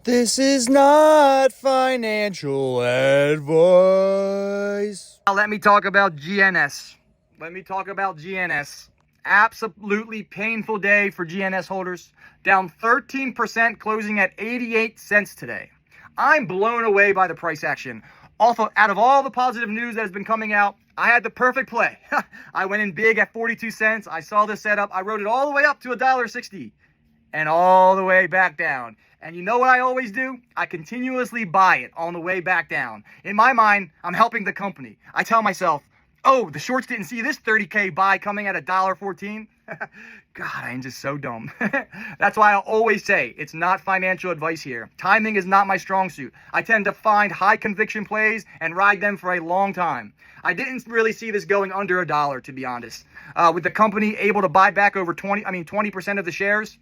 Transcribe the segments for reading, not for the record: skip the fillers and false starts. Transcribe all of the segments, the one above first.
This is not financial advice. Now let me talk about GNS. Absolutely painful day for GNS holders. Down 13%, closing at 88 cents today. I'm blown away by the price action. Also, out of all the positive news that has been coming out, I had the perfect play. I went in big at 42 cents. I saw this setup. I rode it all the way up to $1.60 and all the way back down. And you know what I always do? I continuously buy it on the way back down. In my mind, I'm helping the company. I tell myself, oh, the shorts didn't see this 30K buy coming at $1.14. God, I'm just so dumb. That's why I always say it's not financial advice here. Timing is not my strong suit. I tend to find high conviction plays and ride them for a long time. I didn't really see this going under $1, to be honest. With the company able to buy back over 20% of the shares.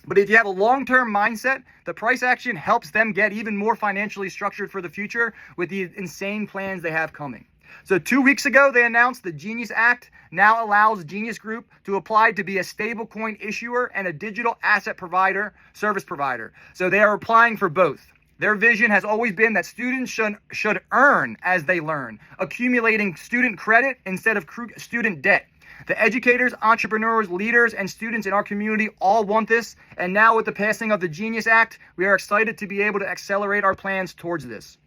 But if you have a long-term mindset, the price action helps them get even more financially structured for the future with the insane plans they have coming. So 2 weeks ago, they announced the Genius Act now allows Genius Group to apply to be a stablecoin issuer and a digital asset provider, service provider. So they are applying for both. Their vision has always been that students should earn as they learn, accumulating student credit instead of student debt. The educators, entrepreneurs, leaders, and students in our community all want this. And now with the passing of the Genius Act, we are excited to be able to accelerate our plans towards this.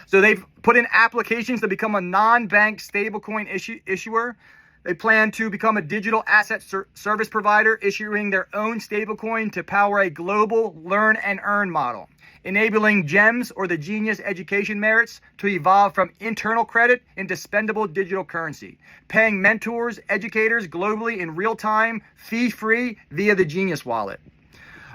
So they've put in applications to become a non-bank stablecoin issuer. They plan to become a digital asset service provider, issuing their own stablecoin to power a global learn and earn model, enabling GEMs or the Genius Education Merits to evolve from internal credit into spendable digital currency, paying mentors, educators globally in real time, fee-free via the Genius wallet.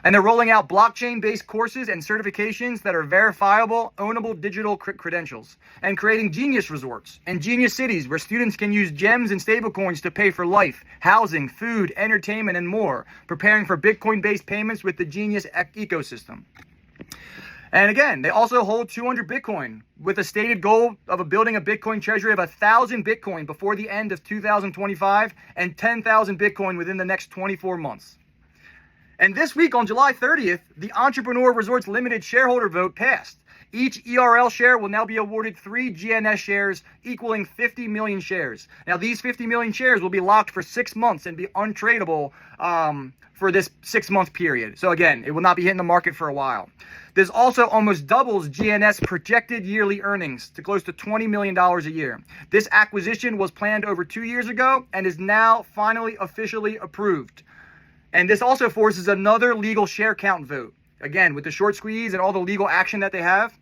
And they're rolling out blockchain-based courses and certifications that are verifiable, ownable digital credentials, and creating Genius Resorts and Genius Cities where students can use gems and stablecoins to pay for life, housing, food, entertainment, and more, preparing for Bitcoin-based payments with the Genius ecosystem. And again, they also hold 200 Bitcoin with a stated goal of building a Bitcoin treasury of 1,000 Bitcoin before the end of 2025 and 10,000 Bitcoin within the next 24 months. And this week on July 30th, the Entrepreneur Resorts Limited shareholder vote passed. Each ERL share will now be awarded 3 GNS shares equaling 50 million shares. Now, these 50 million shares will be locked for 6 months and be untradeable for this 6-month period. So again, it will not be hitting the market for a while. This also almost doubles GNS projected yearly earnings to close to $20 million a year. This acquisition was planned over 2 years ago and is now finally officially approved. And this also forces another legal share count vote. Again, with the short squeeze and all the legal action that they have.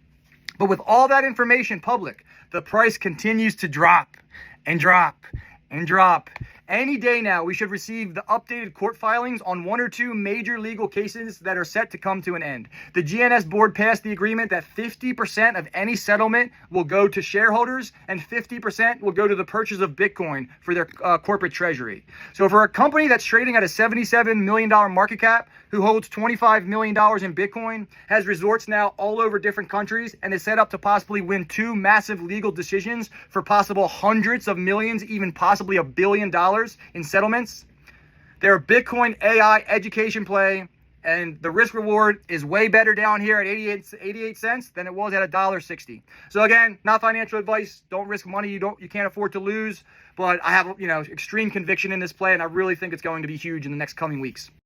But with all that information public, the price continues to drop and drop and drop. Any day now, we should receive the updated court filings on 1 or 2 major legal cases that are set to come to an end. The GNS board passed the agreement that 50% of any settlement will go to shareholders and 50% will go to the purchase of Bitcoin for their corporate treasury. So for a company that's trading at a $77 million market cap, who holds $25 million in Bitcoin, has resorts now all over different countries, and is set up to possibly win 2 massive legal decisions for possible hundreds of millions, even possibly $1 billion in settlements. They're a Bitcoin AI education play, and the risk reward is way better down here at 88 cents than it was at $1.60. So again, not financial advice. Don't risk money you can't afford to lose. But I have extreme conviction in this play, and I really think it's going to be huge in the next coming weeks.